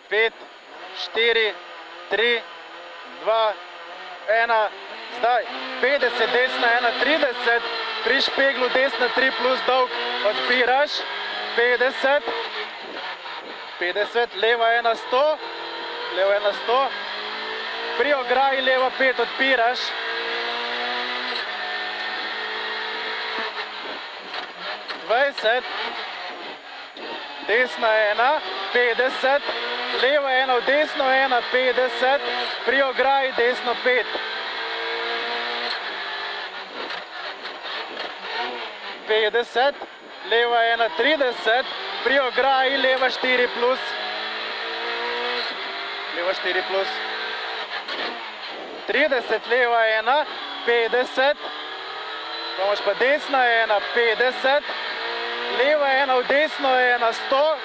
5, 4, 3, 2, 1, zdaj 50, desna 1, 30, pri špeglu desna 3 plus dolg, odpiraš, 50, 50, leva 1, 100, leva 1, 100, pri ograji leva 5 odpiraš, 20, desna 1, 50, leva 1 v desno 1, 50, pri ograji desno 5. 50, leva 1, 30, pri ograji leva 4 plus. Leva 4 plus. 30, leva 1, 50, pa imaš pa desna 1, 50, leva 1 v desno 1, 100,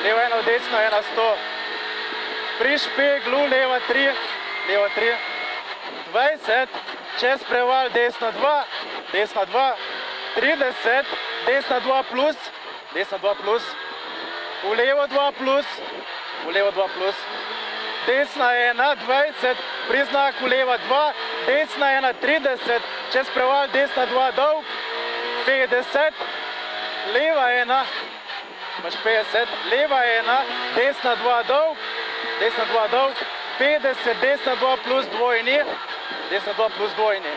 leva 1 v desno 1, 100. Pri špeglu leva 3, 20, čez preval desna 2, 30, desna 2 plus, v levo 2 plus, desna 1, 20, pri znaku leva 2, desna 1, 30, čez preval desna 2 dolg, 50, leva 1, imaš 50, leva 1, desna 2 dolg, 50, desna 2 plus dvojni,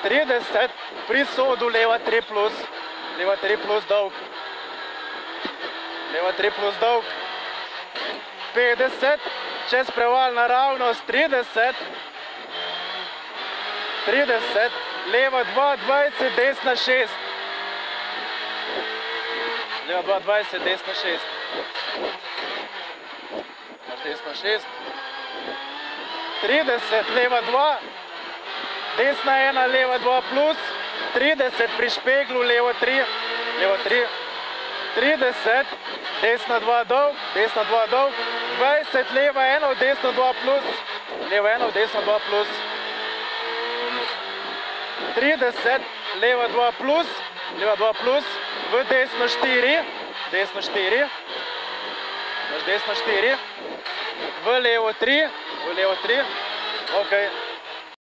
30, pri sodu leva 3 plus dolg, 50, čez preval naravnost 30, leva 2, 20, desna 6, leva 2, 20, desna 6, imaš desna 6, 30, leva 2, desna 1, leva 2 plus, 30, pri špeglu leva 3, 30, desna 2 dolg, 20, leva 1 v desno 2 plus, 30, leva 2 plus, v desno 4, imaš desno 4, v levo 3, ok.